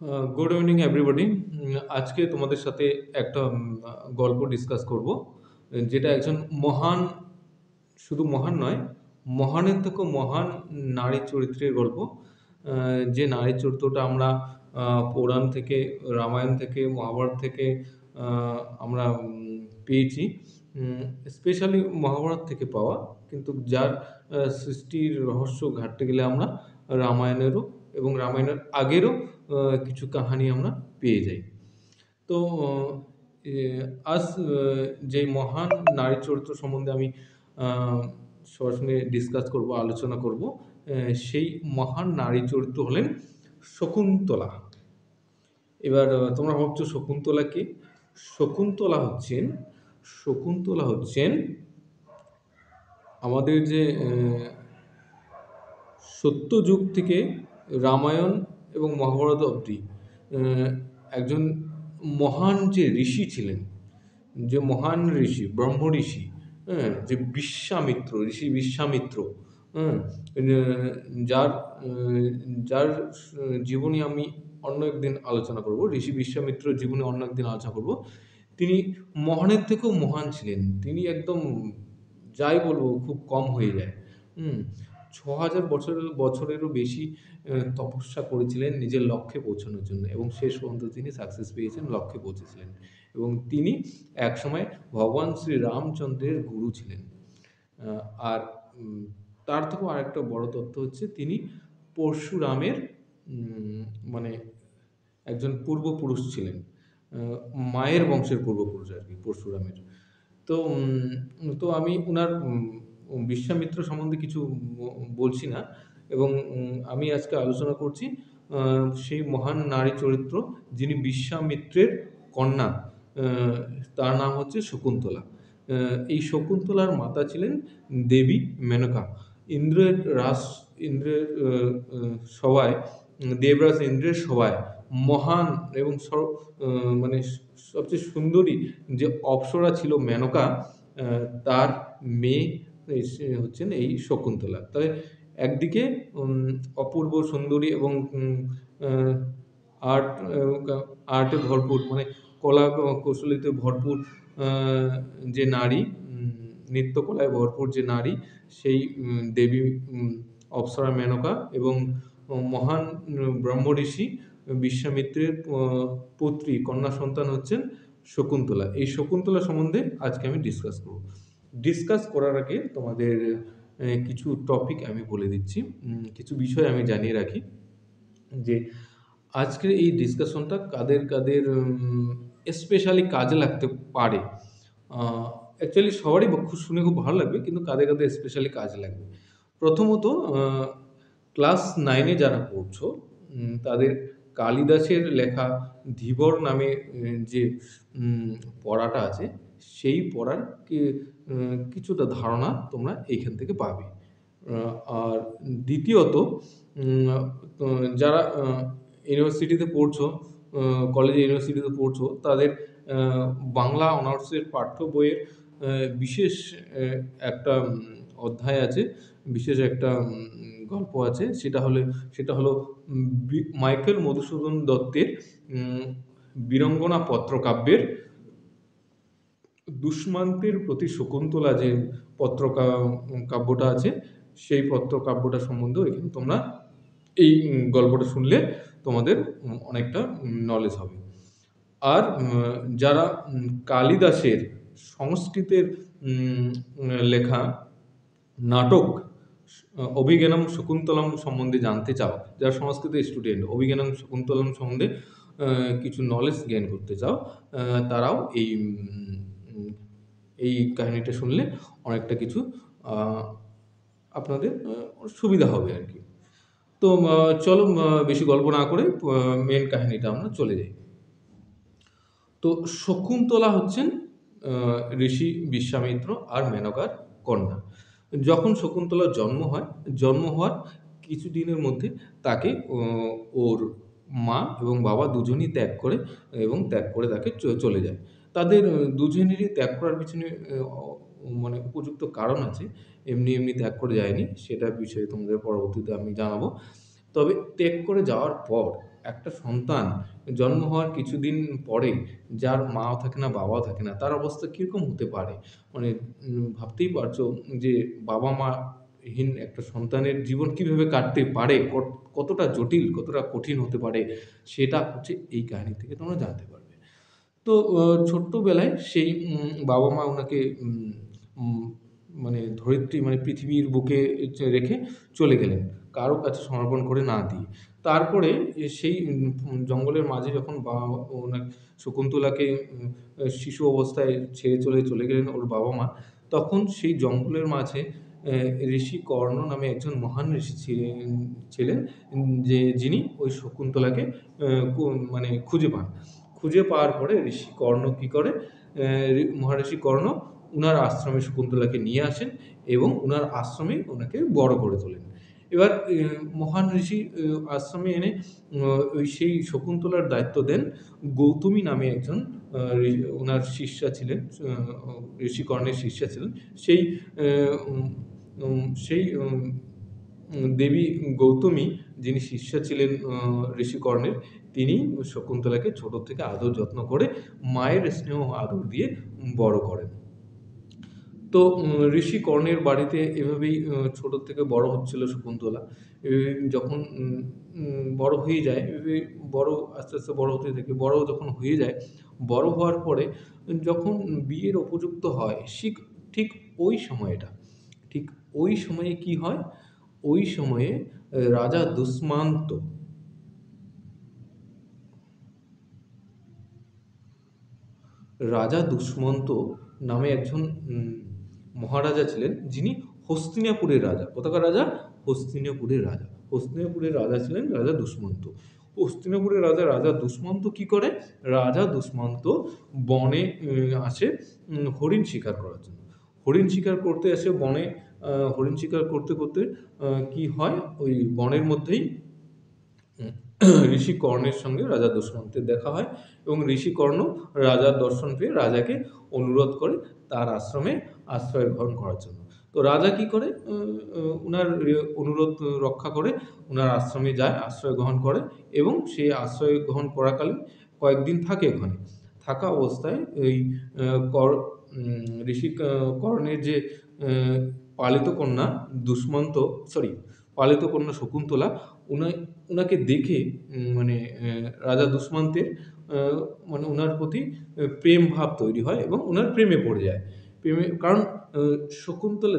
Good evening everybody. আজকে তোমাদের সাথে একটা গল্প ডিসকাস করব, যেটা একজন মহান, শুধু মহান নয়, মহানের থেকেও মহান নারী চরিত্রের গল্প। যে নারী চরিত্রটা আমরা পুরাণ থেকে, রামায়ণ থেকে, মহাভারত থেকে আমরা পেয়েছি। স্পেশালি মহাভারত থেকে পাওয়া, কিন্তু যার সৃষ্টির রহস্য ঘাঁটতে গেলে আমরা রামায়ণেরও এবং রামায়ণের আগেরও কিছু কাহানি আমরা পেয়ে যাই। তো এ আজ যে মহান নারী চরিত্র সম্বন্ধে আমি সবার সঙ্গে ডিসকাস করব, আলোচনা করব, সেই মহান নারী চরিত্র হলেন শকুন্তলা। এবার তোমরা ভাবছো শকুন্তলা কে? শকুন্তলা হচ্ছেন শকুন্তলা হচ্ছেন আমাদের যে সত্যযুগ থেকে রামায়ণ এবং মহাভারত অবধি আহ, একজন মহান যে ঋষি ছিলেন, যে মহান ঋষি, ব্রহ্ম ঋষি, হ্যাঁ, যে বিশ্বামিত্র, ঋষি বিশ্বামিত্র, হ্যাঁ, যার যার জীবনী আমি অন্য একদিন আলোচনা করব, ঋষি বিশ্বামিত্র জীবনী অন্য একদিন আলোচনা করব। তিনি মহানের থেকেও মহান ছিলেন। তিনি একদম, যাই বলবো, খুব কম হয়ে যায়। হুম ৬,০০০ বছরেরও বেশি তপস্যা করেছিলেন নিজের লক্ষ্যে পৌঁছানোর জন্য, এবং শেষ পর্যন্ত তিনি সাকসেস পেয়েছেন, লক্ষ্যে পৌঁছেছিলেন। এবং তিনি একসময় ভগবান শ্রী রামচন্দ্রের গুরু ছিলেন। আর উম, তার থেকেও আরেকটা বড় তথ্য হচ্ছে তিনি পরশুরামের মানে একজন পূর্বপুরুষ ছিলেন। মায়ের বংশের পূর্বপুরুষ আর কি, পরশুরামের। তো তো আমি উনার বিশ্বামিত্র সম্বন্ধে কিছু বলছি না, এবং আমি আজকে আলোচনা করছি সেই মহান নারী চরিত্র যিনি বিশ্বামিত্রের কন্যা। আহ, তার নাম হচ্ছে শকুন্তলা। এই শকুন্তলার মাতা ছিলেন দেবী মেনকা। ইন্দ্রের রাস ইন্দ্রের সভায়, দেবরাজ ইন্দ্রের সভায় মহান এবং মানে সবচেয়ে সুন্দরী যে অপ্সরা ছিল মেনকা, তার মেয়ে হচ্ছেন এই শকুন্তলা। তবে একদিকে অপূর্ব সুন্দরী এবং আর্ট আর্টে ভরপুর, মানে কলা কৌশলীতে ভরপুর যে নারী, নৃত্যকলায় ভরপুর যে নারী, সেই দেবী অপ্সরা মেনকা, এবং মহান ব্রহ্ম ঋষি বিশ্বামিত্রের পুত্রী, কন্যা সন্তান হচ্ছেন শকুন্তলা। এই শকুন্তলা সম্বন্ধে আজকে আমি ডিসকাস করব। ডিসকাস করার আগে তোমাদের কিছু টপিক আমি বলে দিচ্ছি, কিছু বিষয় আমি জানিয়ে রাখি, যে আজকের এই ডিসকাশনটা কাদের কাদের স্পেশালি কাজে লাগতে পারে। অ্যাকচুয়ালি সবারই খুব শুনে খুব ভালো লাগবে, কিন্তু কাদের কাদের স্পেশালি কাজে লাগবে। প্রথমত, ক্লাস 9-এ যারা পড়ছো, তাদের কালিদাসের লেখা ধীবর নামে যে পড়াটা আছে, সেই পড়ার কিছুটা ধারণা তোমরা এইখান থেকে পাবে। আর দ্বিতীয়ত, যারা ইউনিভার্সিটিতে পড়ছো, কলেজে ইউনিভার্সিটিতে পড়ছো, তাদের বাংলা অনার্সের পাঠ্য বইয়ের বিশেষ একটা অধ্যায় আছে, বিশেষ একটা গল্প আছে। সেটা হলো মাইকেল মধুসূদন দত্তের বীরঙ্গনা পত্রকাব্যের দুষ্মান্তের প্রতি শকুন্তলা যে কাব্যটা আছে, সেই পত্রকাব্যটা সম্বন্ধেও এখানে তোমরা এই গল্পটা শুনলে তোমাদের অনেকটা নলেজ হবে। আর যারা কালিদাসের সংস্কৃতের লেখা নাটক অভিজ্ঞানম শকুন্তলম সম্বন্ধে জানতে চাও, যারা সংস্কৃতের স্টুডেন্ট, অভিজ্ঞানম শকুন্তলম সম্বন্ধে কিছু নলেজ গেইন করতে চাও, তারাও এই কাহিনীটা শুনলে অনেকটা কিছু আপনাদের সুবিধা হবে আর কি। তো চলো, বেশি গল্প না করে মেন কাহিনীটা আমরা চলে যাই। তো শকুন্তলা হচ্ছেন ঋষি বিশ্বামিত্র আর মেনকার কন্যা। যখন শকুন্তলার জন্ম হওয়ার কিছু দিনের মধ্যে তাকে ওর মা এবং বাবা দুজনই ত্যাগ করে তাকে চলে যায়। তাদের দুজনেরই ত্যাগ করার পিছনে মানে উপযুক্ত কারণ আছে, এমনি এমনি ত্যাগ করে যায়নি, সেটার বিষয়ে তোমাদের পরবর্তীতে আমি জানাবো। তবে ত্যাগ করে যাওয়ার পর একটা সন্তান জন্ম হওয়ার কিছুদিন পরে যার মাও থাকে না, বাবাও থাকে না, তার অবস্থা কিরকম হতে পারে? মানে ভাবতেই পারছো যে বাবা-মাহীন একটা সন্তানের জীবন কিভাবে কাটতে পারে? কতটা জটিল, কতটা কঠিন হতে পারে, সেটা হচ্ছে এই কাহিনী থেকে তোমরা জানতে পারবে। তো ছোট্টবেলায় সেই বাবা-মা উনাকে উম উম মানে ধরিত্রী মানে পৃথিবীর বুকে রেখে চলে গেলেন। কারো কাছে সমর্পণ করে না দিয়ে। তারপরে সেই জঙ্গলের মাঝে যখন ওনার শকুন্তলাকে শিশু অবস্থায় ছেড়ে চলে গেলেন ওর বাবা-মা, তখন সেই জঙ্গলের মাঝে ঋষি কর্ণ নামে একজন মহান ঋষি ছিলেন, যিনি ওই শকুন্তলাকে অ্যা কু মানে খুঁজে পান। খুঁজে পাওয়ার পরে ঋষি কর্ণ কি করে, মহারিষি কর্ণ উনার আশ্রমে শকুন্তলাকে নিয়ে আসেন এবং উনার আশ্রমে ওনাকে বড় করে তোলেন। এবার মহান ঋষি আশ্রমে এনে ওই সেই শকুন্তলার দায়িত্ব দেন গৌতমী নামে একজন আ ঋ উনার শিষ্যা ছিলেন, ঋষি কর্ণের শিষ্যা ছিলেন। সেই অ্যা উম উম সেই উম দেবী গৌতমী, যিনি শিষ্যা ছিলেন ঋষি কর্ণের, তিনি শকুন্তলাকে ছোট থেকে আদর যত্ন করে মায়ের স্নেহ আদর দিয়ে বড় করেন। তো ঋষি কর্ণের বাড়িতে এভাবেই ছোট থেকে বড় হচ্ছিল শকুন্তলা। যখন উম উম বড় হয়ে যায়, এভাবে বড় আস্তে বড় হতে থাকে। বড় যখন হয়ে যায়, বড় হওয়ার পরে যখন বিয়ের উপযুক্ত হয়, ঠিক ওই সময়টা, ঠিক ওই সময়ে কি হয়? ওই সময়ে রাজা দুষ্মান্ত রাজা দুষ্মন্ত নামে একজন উম মহারাজা ছিলেন, যিনি হস্তিনাপুরের রাজা। কোথাকার রাজা? হস্তিনাপুরের রাজা। হস্তিনাপুরের রাজা ছিলেন রাজা দুষ্মন্ত। হস্তিনাপুরের রাজা, রাজা দুষ্মন্ত কি করে? রাজা দুষ্মন্ত বনে আসে হরিণ শিকার করার জন্য। হরিণ শিকার করতে এসে বনে হরিণ শিকার করতে কি হয়? ওই বনের মধ্যেই হুম, ঋষি কর্ণের সঙ্গে রাজা দুষ্মন্তের দেখা হয় এবং ঋষি কর্ণ রাজার দর্শন পেয়ে রাজাকে অনুরোধ করে তার আশ্রমে আশ্রয় গ্রহণ করার জন্য। তো রাজা কি করে? উনার অনুরোধ রক্ষা করে উনার আশ্রমে যায়, আশ্রয় গ্রহণ করে এবং সেই আশ্রয় গ্রহণ করাকালীন কয়েকদিন থাকে ওখানে। থাকা অবস্থায় এই আ কর ঋষি কর্ণের যে আ পালিত কন্যা দুষ্মন্ত, সরি, পালিত কন্যা শকুন্তলা, উনা উনাকে দেখে মানে রাজা দুষ্মন্তের আ মানে উনার প্রতি প্রেম ভাব তৈরি হয় এবং উনার প্রেমে পড়ে যায়। কারণ আ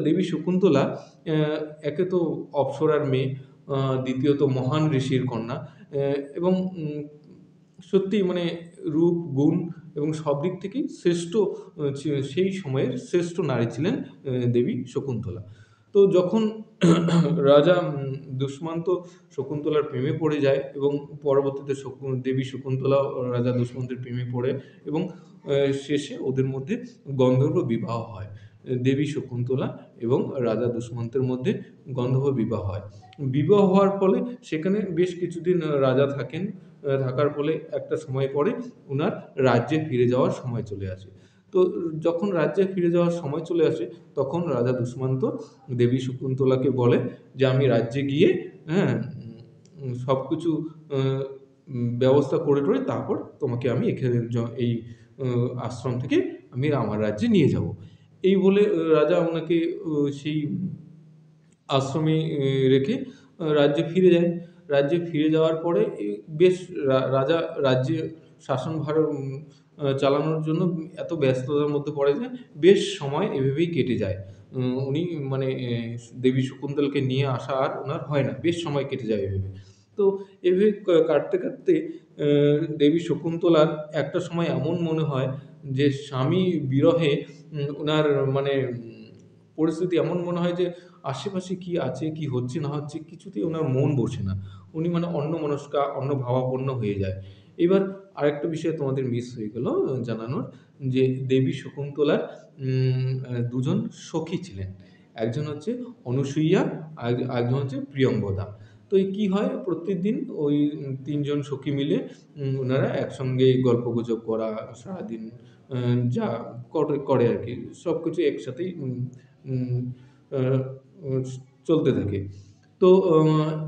দেবী শকুন্তলা অ্যা একে তো অপ্সরার মেয়ে, আ দ্বিতীয়ত মহান ঋষির কন্যা, এবং সত্যিই মানে রূপ, গুণ এবং সব দিক থেকেই শ্রেষ্ঠ, সেই সময়ের শ্রেষ্ঠ নারী ছিলেন দেবী শকুন্তলা। তো যখন রাজা দুষ্মন্ত শকুন্তলার প্রেমে পড়ে যায় এবং পরবর্তীতে দেবী শকুন্তলাও রাজা দুষ্মন্তের প্রেমে পড়ে এবং শেষে ওদের মধ্যে গন্ধর্ব বিবাহ হয়। দেবী শকুন্তলা এবং রাজা দুষ্মন্তের মধ্যে গন্ধর্ব বিবাহ হয়। বিবাহ হওয়ার ফলে সেখানে বেশ কিছুদিন রাজা থাকেন। থাকার ফলে একটা সময় পরে উনার রাজ্যে ফিরে যাওয়ার সময় চলে আসে। তো যখন রাজ্যে ফিরে যাওয়ার সময় চলে আসে, তখন রাজা দুষ্মন্ত দেবী শকুন্তলাকে বলে যে, "আমি রাজ্যে গিয়ে, হ্যাঁ? সবকিছু আ ব্যবস্থা করে টরে তারপর তোমাকে আমি এখানে এই আ আশ্রম থেকে আমি আমার রাজ্যে নিয়ে যাবো।" এই বলে রাজা উনাকে সেই আশ্রমে রেখে রাজ্যে ফিরে যায়। রাজ্যে ফিরে যাওয়ার পরে বেশ রাজা রাজ্যে শাসনভার চালানোর জন্য এত ব্যস্ততার মধ্যে পড়ে যে বেশ সময় এভাবেই কেটে যায়। উনি মানে দেবী শকুন্তলাকে নিয়ে আসা আর উনার হয় না। বেশ সময় কেটে যায় এভাবে। তো এভাবে কাটতে আ দেবী শকুন্তলার একটা সময় এমন মনে হয় যে স্বামী বিরহে উনার মানে পরিস্থিতি এমন মনে হয় যে আশেপাশে কি আছে, কি হচ্ছে না হচ্ছে কিছুতেই উনার মন বসে না। উনি মানে অন্যমনস্কা, অন্যভাবাপন্ন হয়ে যায়। এবার আরেকটা বিষয় তোমাদের মিস হয়ে গেল জানানোর, যে দেবী শকুন্তলার ২ জন সখী ছিলেন। একজন হচ্ছে অনুসূইয়া, আরেকজন হচ্ছে প্রিয়ংবদা। তো এই কি হয়, প্রত্যেকদিন ওই ৩ জন সখী মিলে উনারা একসঙ্গে গল্পগুজব করা, সারাদিন আ যা করে আরকি। সবকিছু একসাথেই উম আ উস চলতে থাকে। তো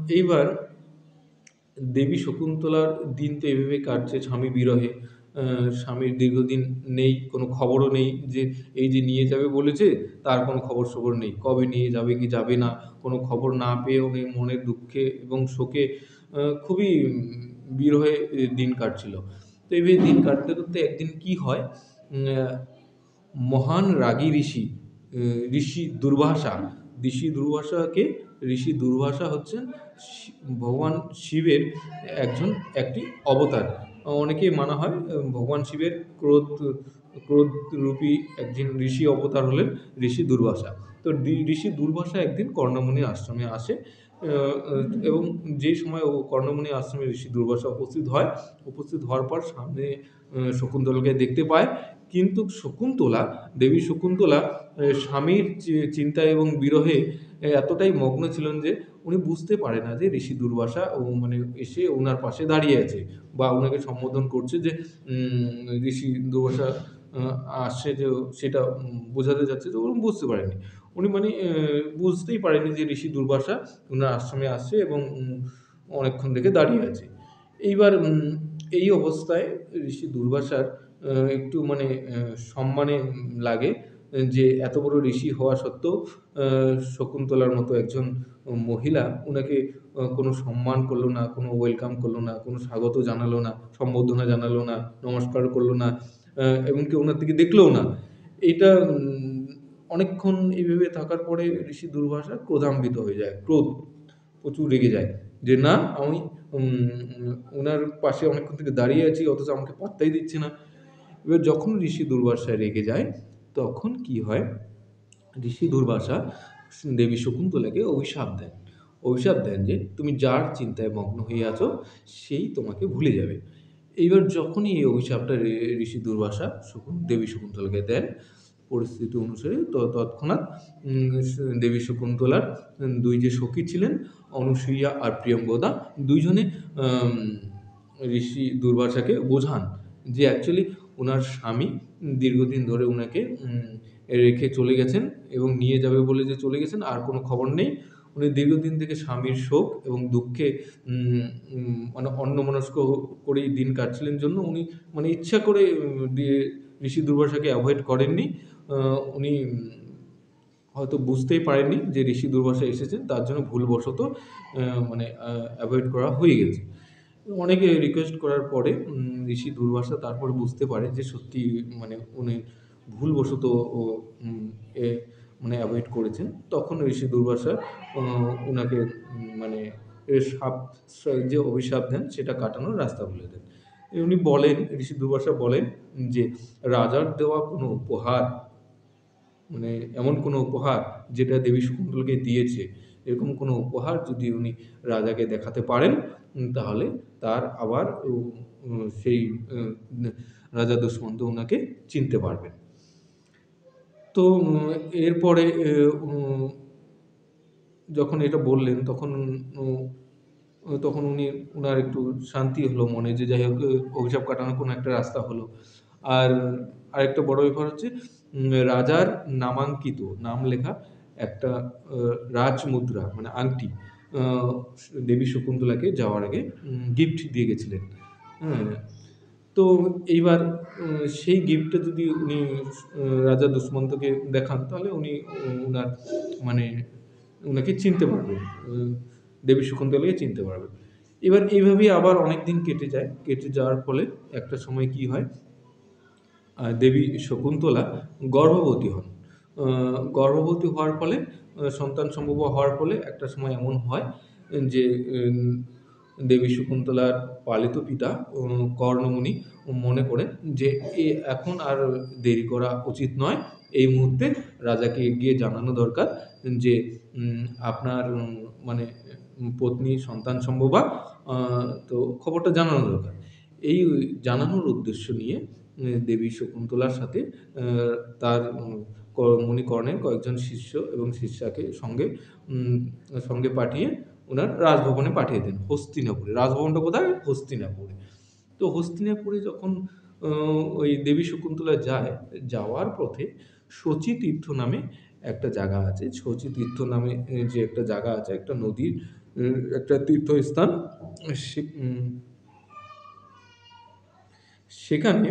এইবার দেবী শকুন্তলার দিন তো এভাবে কাটছে স্বামী বিরহে। স্বামীর দীর্ঘদিন নেই, কোনো খবরও নেই যে এই যে নিয়ে যাবে বলেছে, তার কোনো খবর-সবর নেই। কবে নিয়ে যাবে কি যাবে না, কোনো খবর না পেয়ে উনি মনের দুঃখে এবং শোকে খুবই বিরহে দিন কাটছিল। তো এইভাবে দিন কাটতে, কাটতে একদিন কি হয়, আ মহান রাগী ঋষি, ঋষি দুর্বাসা। ঋষি দুর্বাসা কে? ঋষি দুর্বাসা হচ্ছেন ভগবান শিবের একজন একটি অবতার। অনেকেই মানা হয় ভগবান শিবের ক্রোধরূপী একজন ঋষি অবতার হলেন ঋষি দুর্বাসা। তো ঋষি দুর্বাসা একদিন কর্ণমুনির আশ্রমে আসে, আ আ এবং যেই সময় ও কর্ণমুনির আশ্রমে ঋষি দুর্বাসা উপস্থিত হয়, উপস্থিত হওয়ার পর সামনে শকুন্তলাকে দেখতে পায়। কিন্তু শকুন্তলা, দেবী শকুন্তলা স্বামীর চিন্তায় এবং বিরহে এতটাই মগ্ন ছিলেন যে উনি বুঝতে পারে না যে ঋষি দুর্বাসা মানে এসে উনার পাশে দাঁড়িয়ে আছে বা উনাকে সম্বোধন করছে যে ঋষি দুর্বাসা আ আসছে, যে সেটা বোঝাতে চাচ্ছে, যে উনি বুঝতে পারেননি। উনি মানে বুঝতেই পারেননি যে ঋষি দুর্বাসা উনার আশ্রমে আসছে এবং অনেকক্ষণ থেকে দাঁড়িয়ে আছে। এইবার এই অবস্থায় ঋষি দুর্বাসার একটু মানে সম্মানে লাগে যে এত বড় ঋষি হওয়া সত্ত্বেও আ শকুন্তলার মতো একজন মহিলা উনাকে কোনো সম্মান করলো না, কোনো ওয়েলকাম করলো না, কোনো স্বাগত জানালো না, সম্বর্ধনা জানালো না, নমস্কার করলো না, এমনকি উনার দিকে দেখলোও না। এইটা অনেকক্ষণ এইভাবে থাকার পরে ঋষি দুর্বাসা ক্রোধান্বিত হয়ে যায়। প্রচুর রেগে যায় যে, "না, আমি উনার পাশে অনেকক্ষণ থেকে দাঁড়িয়ে আছি, অথচ আমাকে পাত্তাই দিচ্ছে না।" এবার যখন ঋষি দুর্বাসা রেগে যায়, তখন কি হয়, ঋষি দুর্বাসা দেবী শকুন্তলাকে অভিশাপ দেন। অভিশাপ দেন যে, "তুমি যার চিন্তায় মগ্ন হয়ে আছো, সেই তোমাকে ভুলে যাবে।" এইবার যখনই এই অভিশাপটা ঋষি দুর্বাসা দেবী শকুন্তলাকে দেন, পরিস্থিতি অনুসারে তৎক্ষণাৎ দেবী শকুন্তলার ২ যে সখী ছিলেন, অনুসূয়া আর প্রিয়ঙ্গদা, ২ জনে আম ঋষি দুর্বাসাকে বোঝান যে অ্যাকচুয়ালি উনার স্বামী দীর্ঘদিন ধরে উনাকে রেখে চলে গেছেন এবং নিয়ে যাবে বলে যে চলে গেছেন, আর কোনো খবর নেই। উনি দীর্ঘদিন থেকে স্বামীর শোক এবং দুঃখে উম উম মানে অন্যমনস্ক করেই দিন কাটছিলেন জন্য উনি মানে ইচ্ছা করে ঋষি দুর্বাসাকে এভয়েড করেননি। উনি হয়তো বুঝতেই পারেননি যে ঋষি দুর্বাসা এসেছেন, তার জন্য ভুলবশত মানে এভয়েড করা হয়ে গেছে। অনেকে রিকোয়েস্ট করার পরে ঋষি দুর্বাসা তারপরে বুঝতে পারে যে সত্যি মানে উনি ভুলবশত ও উম এ মানে এভয়েড করেছেন। তখন ঋষি দুর্বাসা ও উনাকে মানে সাপ যে অভিশাপ দেন সেটা কাটানোর রাস্তা বলে দেন। উনি বলেন, ঋষি দুর্বাসা বলেন যে, "রাজার দেওয়া কোনো উপহার, মানে এমন কোনো উপহার যেটা দেবী শকুন্তলাকে দিয়েছে, এরকম কোনো উপহার যদি উনি রাজাকে দেখাতে পারেন, তাহলে তার আবার সেই উ রাজা দুষ্মন্ত উনাকে চিনতে পারবেন।" তো এরপরে উম যখন এটা বললেন তখন উ তখন উনার একটু শান্তি হলো মনে, যে যাই হোক অভিশাপ কাটানোর কোনো একটা রাস্তা হলো। আর আরেকটা বড় ব্যাপার হচ্ছে, রাজার নামাঙ্কিত, নাম লেখা একটা আ রাজমুদ্রা মানে আংটি আ দেবী শকুন্তলাকে যাওয়ার আগে গিফট দিয়ে গেছিলেন। হ্যাঁ? তো এইবার সেই গিফটটা যদি উনি রাজা দুষ্মন্তকে দেখান, তাহলে উনি উনার মানে উনাকে চিনতে পারবেন। দেবী শকুন্তলাকে চিনতে পারবেন। এবার এইভাবেই আবার অনেকদিন কেটে যায়। কেটে যাওয়ার ফলে একটা সময় কি হয়, দেবী শকুন্তলা গর্ভবতী হন। আ গর্ভবতী হওয়ার ফলে সন্তান সম্ভবা হওয়ার ফলে একটা সময় এমন হয় যে দেবী শকুন্তলার পালিত পিতা কর্ণমুনি মনে করেন যে এখন আর দেরি করা উচিত নয়। এই মুহূর্তে রাজাকে গিয়ে জানানো দরকার যে আপনার মানে পত্নী সন্তান সম্ভবা, আ তো খবরটা জানানো দরকার। এই জানানোর উদ্দেশ্য নিয়ে দেবী শকুন্তলার সাথে আ তার মণিকর্ণের কয়েকজন শিষ্য এবং শিষ্যাকে উম সঙ্গে পাঠিয়ে উনার রাজভবনে পাঠিয়ে দেন হস্তিনাপুরে। রাজভবনটা কোথায়? হস্তিনাপুরে। তো হস্তিনাপুরে যখন আ ওই দেবী শকুন্তলা যায়, যাওয়ার পথে শচীতীর্থ নামে একটা জায়গা আছে। শচীতীর্থ নামে যে একটা জায়গা আছে, একটা নদীর একটা তীর্থস্থান। সে সেখানে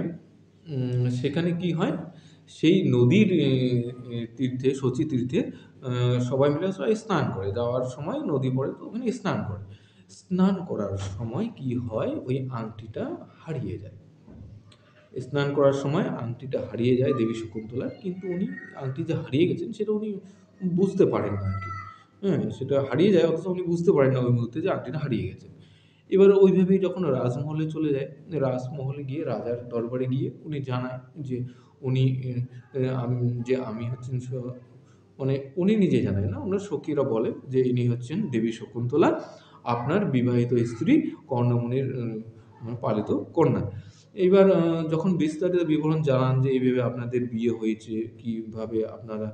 সেখানে কি হয়? সেই নদীর তীর্থে, শচী তীর্থে সবাই মিলে সবাই স্নান করে। যাওয়ার সময় নদী পড়ে, তো ওখানে স্নান করে। স্নান করার সময় কি হয়? ওই আংটিটা হারিয়ে যায়। স্নান করার সময় আংটিটা হারিয়ে যায় দেবী শকুন্তলার। কিন্তু উনি আংটি যে হারিয়ে গেছেন সেটা উনি বুঝতে পারেন না আরকি। হ্যাঁ? সেটা হারিয়ে যায়, অথচ উনি বুঝতে পারেন না ওই মুহূর্তে যে আংটিটা হারিয়ে গেছে। এবার ওই ভেবেই যখন রাজমহলে চলে যায়, রাজমহলে গিয়ে রাজার দরবারে গিয়ে উনি জানায় যে উনি এ এ আম যে আমি হচ্ছেন মানে উনি নিজে জানায় না, উনার সখীরা বলে যে ইনি হচ্ছেন দেবী শকুন্তলা, আপনার বিবাহিত স্ত্রী কর্ণমুনির পালিত কন্যা। এইবার যখন বিস্তারিত বিবরণ জানান যে এইভাবে আপনাদের বিয়ে হয়েছে, কিভাবে আপনারা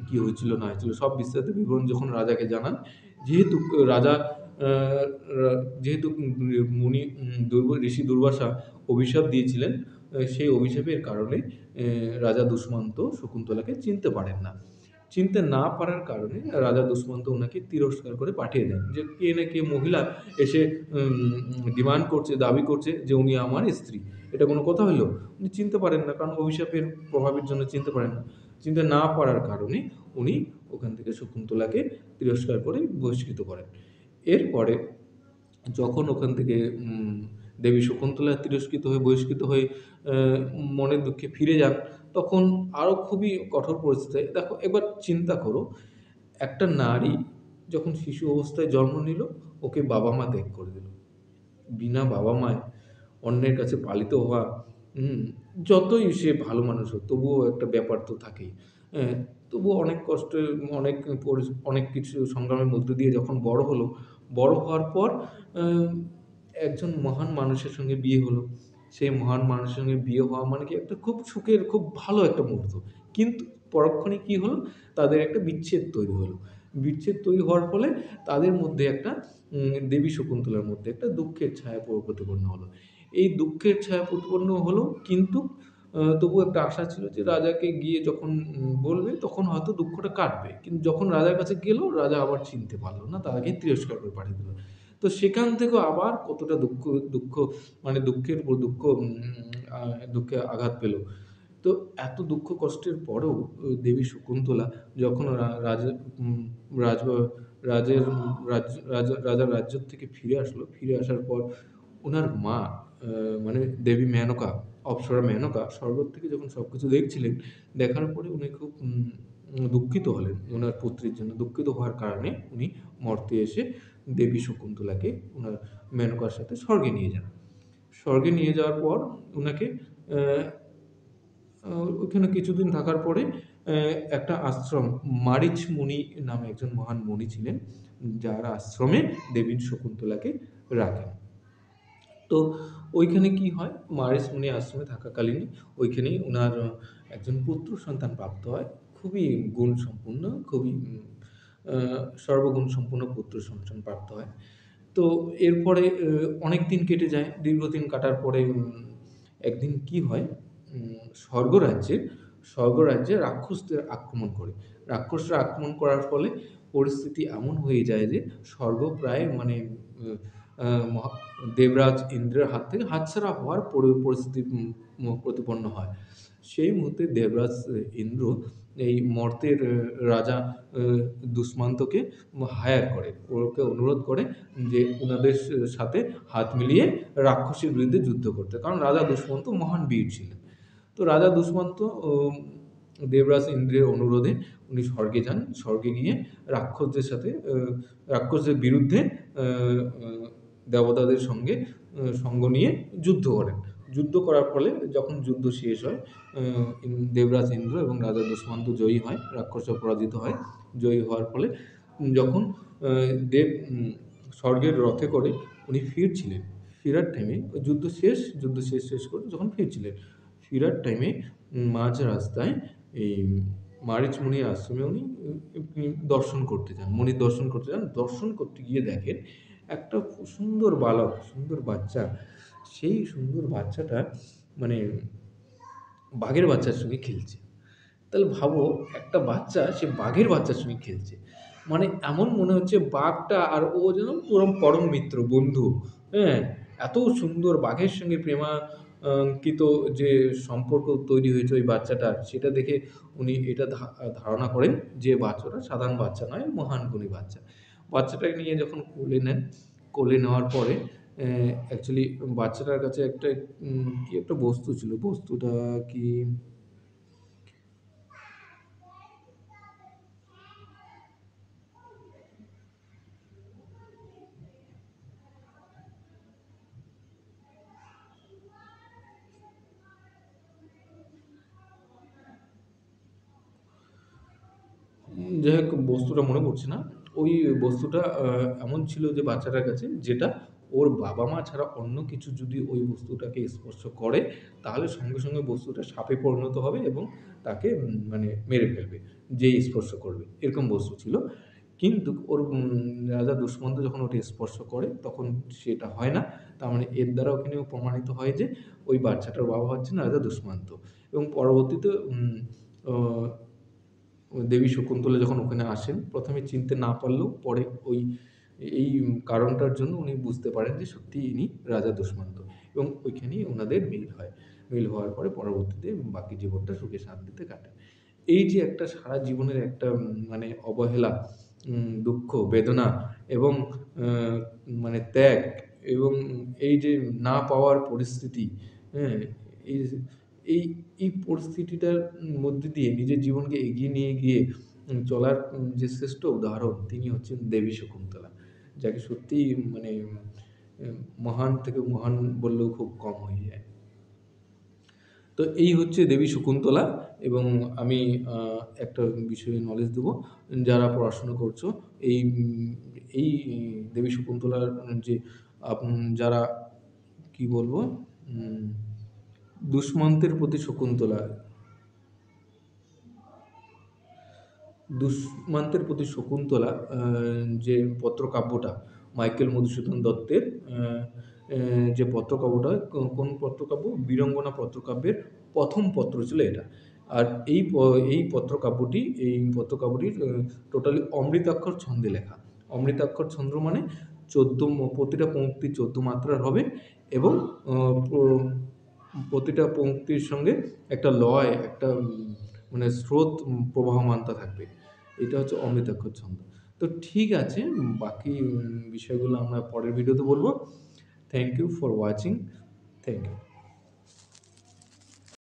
কি হয়েছিল না হয়েছিল, সব বিস্তারিত বিবরণ যখন রাজাকে জানান, যেহেতু রাজা আ রা যেহেতু মুনি ঋষি দুর্বাসা অভিশাপ দিয়েছিলেন, সেই অভিশাপের কারণে রাজা দুষ্মন্ত শকুন্তলাকে চিনতে পারেন না। চিনতে না পারার কারণে রাজা দুষ্মন্ত উনাকে তিরস্কার করে পাঠিয়ে দেন। যে কে না কে মহিলা এসে ডিমান্ড করছে, দাবি করছে যে উনি আমার স্ত্রী। এটা কোনো কথা হইল? উনি চিনতে পারেন না, কারণ অভিশাপের প্রভাবের জন্য চিনতে পারেন না। চিনতে না পারার কারণে উনি ওখান থেকে শকুন্তলাকে তিরস্কার করে বহিষ্কৃত করেন। এরপরে যখন ওখান থেকে দেবী শকুন্তলা তিরস্কৃত হয়ে, বহিষ্কৃত হয়ে অ্যা মনের দুঃখে ফিরে যান, তখন আরো খুবই কঠোর পরিস্থিতি। দেখো, এবার চিন্তা করো, একটা নারী যখন শিশু অবস্থায় জন্ম নিল, ওকে বাবা-মা ত্যাগ করে দিল। বিনা বাবা-মায় অন্যের কাছে পালিত হওয়া, হুম? যতই সে ভালো মানুষ হোক, তবুও একটা ব্যাপার তো থাকেই। হ্যাঁ? তবুও অনেক কষ্টে, অনেক অনেক কিছু সংগ্রামের মধ্য দিয়ে যখন বড় হলো, বড় হওয়ার পর আ একজন মহান মানুষের সঙ্গে বিয়ে হলো। সেই মহান মানুষের সঙ্গে বিয়ে হওয়া মানে কি একটা খুব সুখের, খুব ভালো একটা মুহূর্ত। কিন্তু পরক্ষণে কি হলো? তাদের একটা বিচ্ছেদ তৈরি হলো। বিচ্ছেদ তৈরি হওয়ার ফলে তাদের মধ্যে একটা দেবী শকুন্তলার মধ্যে একটা দুঃখের ছায়া প্রতিপন্ন হলো। এই দুঃখের ছায়া প্রতিপন্ন হলো, কিন্তু তবুও একটা আশা ছিল যে রাজাকে গিয়ে যখন বলবে তখন হয়তো দুঃখটা কাটবে। কিন্তু যখন রাজার কাছে গেল, রাজা আবার চিনতে পারল না। তাকে তিরস্কার করে পাঠিয়ে দিল। তো সেখান থেকেও আবার কতটা দুঃখ দুঃখ মানে দুঃখের উপর দুঃখ, আ দুঃখে আঘাত পেল। তো এত দুঃখ কষ্টের পরেও দেবী শকুন্তলা যখন রাজা উম রাজ রাজের রাজ রাজা রাজার রাজ্য থেকে ফিরে আসলো, ফিরে আসার পর উনার মা, আ মানে দেবী মেনকা, অপ্সরা মেনকা স্বর্গ থেকে যখন সবকিছু দেখছিলেন, দেখার পরে উনি খুব দুঃখিত হলেন উনার পুত্রের জন্য। দুঃখিত হওয়ার কারণে উনি মর্তে এসে দেবী শকুন্তলাকে উনার মেনকার সাথে স্বর্গে নিয়ে যান। স্বর্গে নিয়ে যাওয়ার পর উনাকে অ্যা আ ওইখানে কিছুদিন থাকার পরে অ্যা একটা আশ্রম, মারিচ মুনি নামে একজন মহান মুনি ছিলেন, যার আশ্রমে দেবী শকুন্তলাকে রাখেন। তো ওইখানে কি হয়? মারিচ মুনি আশ্রমে থাকাকালীনই ওইখানেই উনার একজন পুত্র সন্তান প্রাপ্ত হয়। খুবই গুণসম্পন্ন, খুবই আ সর্বগুণ সম্পন্ন পুত্র সন্তান প্রাপ্ত হয়। তো এরপরে অনেকদিন কেটে যায়। দীর্ঘদিন কাটার পরে একদিন কি হয়? স্বর্গরাজ্যে স্বর্গরাজ্যে রাক্ষসদের আক্রমণ করে। রাক্ষসরা আক্রমণ করার ফলে পরিস্থিতি এমন হয়ে যায় যে স্বর্গ প্রায় মানে উ আ মহা দেবরাজ ইন্দ্রের হাত থেকে হাতছাড়া হওয়ার পরিস্থিতি প্রতিপন্ন হয়। সেই মুহূর্তে দেবরাজ ইন্দ্র এই মর্তের রাজা আ দুষ্মন্তকে হায়ার করে। ওকে অনুরোধ করে যে উনাদের সাথে হাত মিলিয়ে রাক্ষসের বিরুদ্ধে যুদ্ধ করতে। কারণ রাজা দুষ্মন্ত মহান বীর ছিলেন। তো রাজা দুষ্মন্ত দেবরাজ ইন্দ্রের অনুরোধে উনি স্বর্গে যান। স্বর্গে গিয়ে রাক্ষসদের সাথে রাক্ষসদের বিরুদ্ধে আ আ দেবতাদের সঙ্গে সঙ্গ নিয়ে যুদ্ধ করেন। যুদ্ধ করার ফলে যখন যুদ্ধ শেষ হয়, আ দেবরাজ ইন্দ্র এবং রাজা দুষ্মন্ত জয়ী হয়, রাক্ষসরা পরাজিত হয়। জয়ী হওয়ার ফলে যখন আ দেব স্বর্গের রথে করে উনি ফিরছিলেন, ফেরার টাইমে যুদ্ধ শেষ করে যখন ফিরছিলেন, ফেরার টাইমে মাঝ রাস্তায় এই মারিচ মুনির আশ্রমে উনি দর্শন করতে যান। মনির দর্শন করতে যান। দর্শন করতে গিয়ে দেখেন একটা সুন্দর বালক, সুন্দর বাচ্চা। সেই সুন্দর বাচ্চাটা মানে বাঘের বাচ্চার সঙ্গে খেলছে। তাহলে ভাবো, একটা বাচ্চা সে বাঘের বাচ্চার সঙ্গে খেলছে। মানে এমন মনে হচ্ছে বাঘটা আর ও যেন পরম পরম মিত্র, বন্ধু। হ্যাঁ? এত সুন্দর বাঘের সঙ্গে প্রেমাঙ্কিত যে সম্পর্ক তৈরি হয়েছে ওই বাচ্চাটার, সেটা দেখে উনি এটা ধারণা করেন যে বাচ্চাটা সাধারণ বাচ্চা নয়, মহান গুণী বাচ্চা। বাচ্চাটাকে নিয়ে যখন কোলে নেন, কোলে নেওয়ার পরে অ্যাকচুয়ালি বাচ্চাটার কাছে একটা কি একটা বস্তু ছিল। বস্তুটা কি? যাই হোক বস্তুটা মনে পড়ছে না। ওই বস্তুটা এমন ছিল যে বাচ্চাটার কাছে, যেটা ওর বাবা-মা ছাড়া অন্য কিছু যদি ওই বস্তুটাকে স্পর্শ করে, তাহলে সঙ্গে, সঙ্গে বস্তুটা সাপে পরিণত হবে এবং তাকে মানে মেরে ফেলবে, যেই স্পর্শ করবে। এরকম বস্তু ছিল। কিন্তু ওর রাজা দুষ্মন্ত যখন ওটা স্পর্শ করে, তখন সেটা হয় না। তার মানে এর দ্বারা ওখানেও প্রমাণিত হয় যে ওই বাচ্চাটার বাবা হচ্ছেন রাজা দুষ্মন্ত। এবং পরবর্তীতে অ দেবী শকুন্তলা যখন ওখানে আসেন, ১ম এ চিনতে না পারলেও পরে এই কারণটার জন্য উনি বুঝতে পারেন যে সত্যিই ইনি রাজা দুষ্মন্ত, এবং ওইখানেই উনাদের মিল হয়। মিল হওয়ার পরে পরবর্তীতে বাকি জীবনটা সুখে শান্তিতে কাটে। এই যে একটা সারা জীবনের একটা মানে অবহেলা, দুঃখ, বেদনা এবং আ মানে ত্যাগ, এবং এই যে না পাওয়ার পরিস্থিতি, হ্যাঁ? এই এই এই পরিস্থিতিটার মধ্যে দিয়ে নিজের জীবনকে এগিয়ে নিয়ে গিয়ে চলার যে শ্রেষ্ঠ উদাহরণ, তিনি হচ্ছেন দেবী শকুন্তলা। যাকে সত্যিই মানে মহান থেকে মহান বললেও খুব কম হয়ে যায়। তো এই হচ্ছে দেবী শকুন্তলা। এবং আমি একটা বিষয়ে নলেজ দেবো, যারা পড়াশোনা করছো, এই এই দেবী শকুন্তলার যে যারা কি বলবো, উম, দুষ্মন্তের প্রতি শকুন্তলা, দুষ্মান্তের প্রতি শকুন্তলা যে পত্রকাব্যটা, মাইকেল মধুসূদন দত্তের যে পত্রকাব্যটা, কোন পত্রকাব্য? বীরাঙ্গনা পত্রকাব্যের ১ম পত্র ছিল এটা। আর এই পত্রকাব্যটি, টোটালি অমৃতাক্ষর ছন্দে লেখা। অমৃতাক্ষর ছন্দ মানে ১৪ প্রতিটা পংক্তি ১৪ মাত্রার হবে, এবং আ প্র প্রতিটা পংক্তির সঙ্গে একটা লয়, একটা মানে স্রোত প্রবাহমানতা থাকবে। এটা হচ্ছে অমৃতাক্ষর ছন্দ। তো ঠিক আছে, বাকি বিষয়গুলো আমরা পরের ভিডিওতে বলব। Thank you for watching. Thank you.